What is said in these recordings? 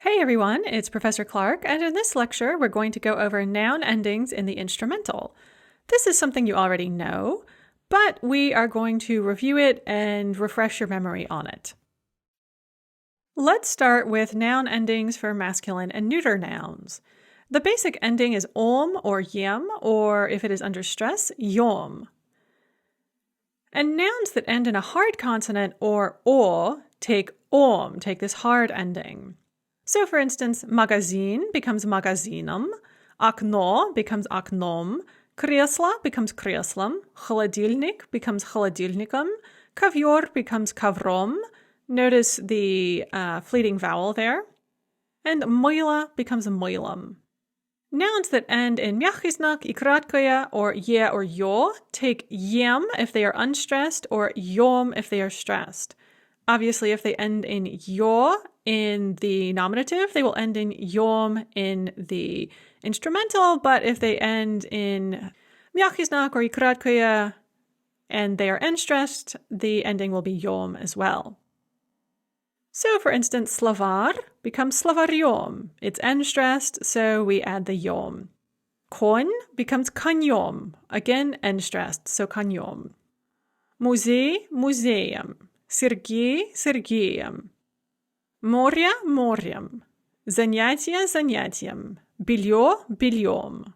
Hey everyone, it's Professor Clark, and in this lecture we're going to go over noun endings in the instrumental. This is something you already know, but we are going to review it and refresh your memory on it. Let's start with noun endings for masculine and neuter nouns. The basic ending is om or yem, or if it is under stress, yom. And nouns that end in a hard consonant or o take om, take this hard ending. So for instance, magazine becomes magazinem, okno becomes oknom, kresla becomes kreslem, холодильник becomes холодильником, ковер becomes ковром. Notice the fleeting vowel there. And мыло becomes мылом. Nouns that end in мягкий знак и краткое or ye or yo take yem if they are unstressed or yom if they are stressed. Obviously, if they end in yo in the nominative, they will end in yom in the instrumental, but if they end in мягкий знак or и краткое and they are unstressed, the ending will be yom as well. So, for instance, slavar becomes slavariom. It's unstressed, so we add the yom. Kon becomes kanyom. Again, unstressed, so kanyom. Muzей, muzeum. Сергей, Сергеем. Море, морем. Занятие, занятием. Белье, бельем.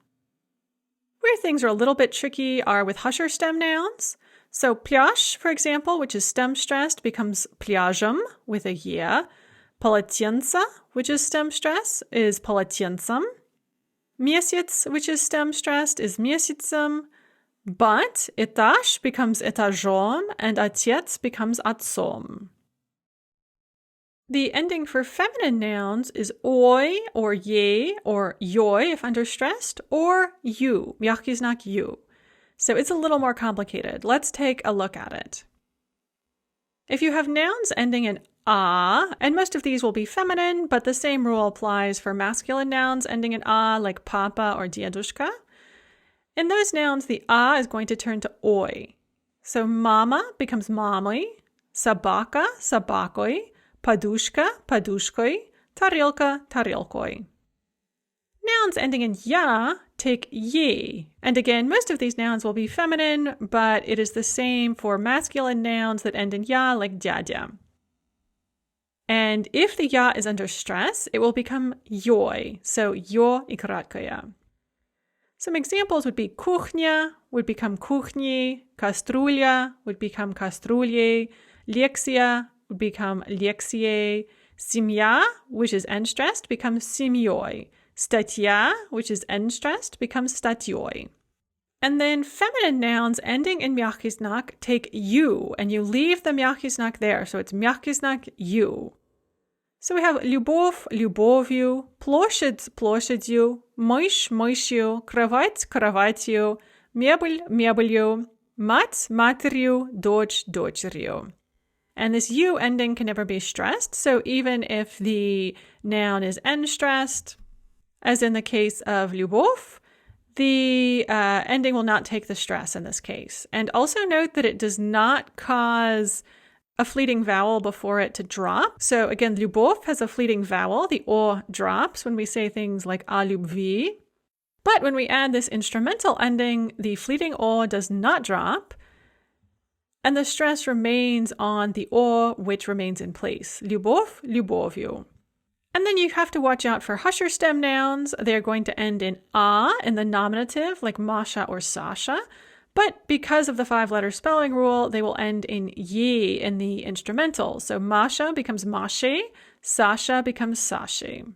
Where things are a little bit tricky are with husher stem nouns. So pляж, for example, which is stem stressed, becomes pляжем with a ye. Полотенце, which is stem stressed, is полотенцем. Месяц, which is stem stressed, is месяцем. But этаж becomes этажом and отец becomes отцом. The ending for feminine nouns is oi or ye or yoi if under stressed, or you, мягкий знак you. So it's a little more complicated. Let's take a look at it. If you have nouns ending in a, and most of these will be feminine, but the same rule applies for masculine nouns ending in a, like papa or diedushka. In those nouns, the a is going to turn to oi. So mama becomes mami, sabaka, sabakoi, padushka, padushkoi, tarilka, tarilkoi. Nouns ending in ya take ye. And again, most of these nouns will be feminine, but it is the same for masculine nouns that end in ya, like dядя. And if the ya is under stress, it will become yoi, so yo и краткое. Some examples would be kuchnia would become kuchni, kastrulia would become kastrulye, leksia would become leksiye, семья, which is unstressed, becomes семьей, статья, which is unstressed, becomes статьей. And then feminine nouns ending in мягкий знак take you, and you leave the мягкий знак there, so it's мягкий знак you. So we have любовь, любовью, площадь, площадью, мышь, мышью, кровать, кроватью, мебель, мебелью, мать, матерью, дочь, дочерью. And this you ending can never be stressed, so even if the noun is unstressed, as in the case of любовь, the ending will not take the stress in this case. And also note that it does not cause a fleeting vowel before it to drop. So again, любовь has a fleeting vowel. The o drops when we say things like о любви. But when we add this instrumental ending, the fleeting o does not drop, and the stress remains on the o, which remains in place. Любовь, любовью. And then you have to watch out for husher stem nouns. They're going to end in a in the nominative, like Masha or Sasha. But because of the 5-letter spelling rule, they will end in ye in the instrumental. So Masha becomes Mashe, Sasha becomes Sashe.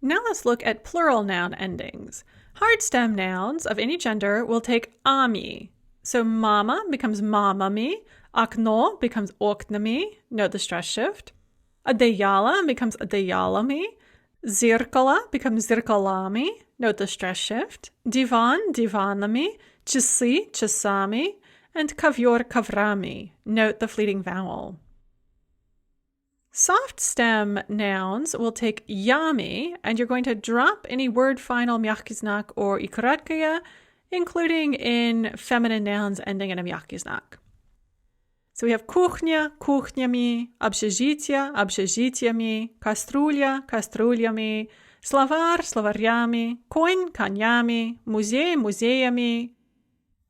Now let's look at plural noun endings. Hard stem nouns of any gender will take ami. So mama becomes mamami, okno becomes oknami, note the stress shift. Одеяло becomes одеялами, зеркало becomes зеркалами, note the stress shift. Divan, divanами, часы, часами, and ковер, коврами, note the fleeting vowel. Soft stem nouns will take yami, and you're going to drop any word final мягкий знак or и краткое, including in feminine nouns ending in a мягкий знак. So we have kuchnia, kuchniami, общежитие, общежитиями, кастрюля, кастрюлями, словарь, словарями, конь, конями, музей, музеями.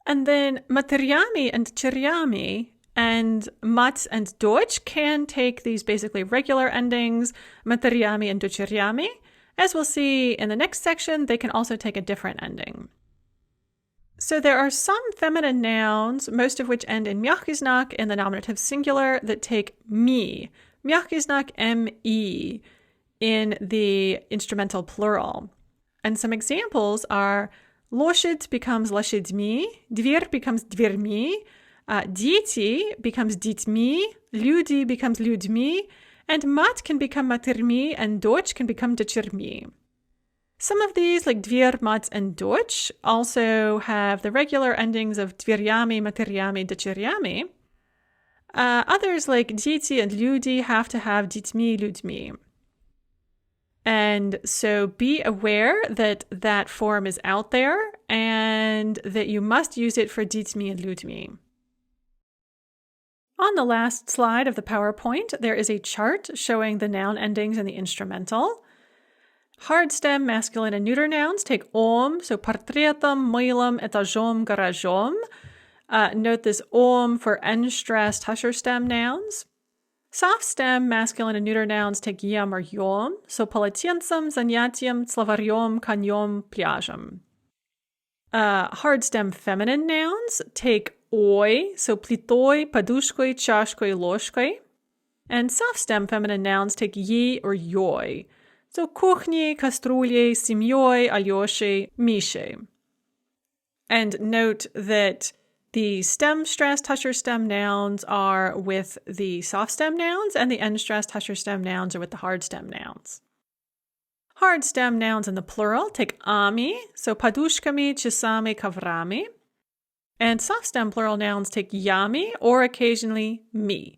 And then матерями and черями and mat and Deutsch can take these basically regular endings, матерями and дочерями. As we'll see in the next section, they can also take a different ending. So there are some feminine nouns, most of which end in mягкий знак in the nominative singular, that take mi, mягкий знак mi, in the instrumental plural. And some examples are лошадь becomes лошадьми, дверь becomes дверьми, дети becomes детьми, люди becomes людьми, and мать can become матерьми, and дочь can become дочерьми. Some of these, like dvir, mat, and doch, also have the regular endings of dvirями, матерями, дочерями. Others, like дети and люди, have to have детьми, людьми. And so be aware that that form is out there and that you must use it for детьми and людьми. On the last slide of the PowerPoint, there is a chart showing the noun endings in the instrumental. Hard stem masculine and neuter nouns take om, so портретом, мылом, этажом, гаражом. Note this om for n-stressed husher stem nouns. Soft stem masculine and neuter nouns take ем or йом, so полотенцем, занятием, словарем, конем, пляжем. Hard stem feminine nouns take ой, so плитой, подушкой, чашкой, ложкой. And soft stem feminine nouns take ей or йой. So кухней, кастрюлей, семьей, Алешей, Мишей. And note that the stem-stressed husher stem nouns are with the soft stem nouns, and the n-stressed husher stem nouns are with the hard stem nouns. Hard stem nouns in the plural take ами, so подушками, часами, коврами. And soft stem plural nouns take ями or occasionally ми.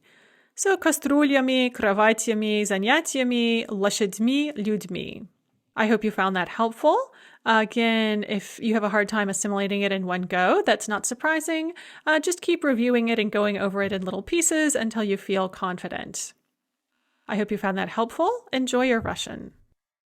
So кастрюлями, кроватями, занятиями, лошадьми, людьми. I hope you found that helpful. Again, if you have a hard time assimilating it in one go, that's not surprising. Just keep reviewing it and going over it in little pieces until you feel confident. I hope you found that helpful. Enjoy your Russian.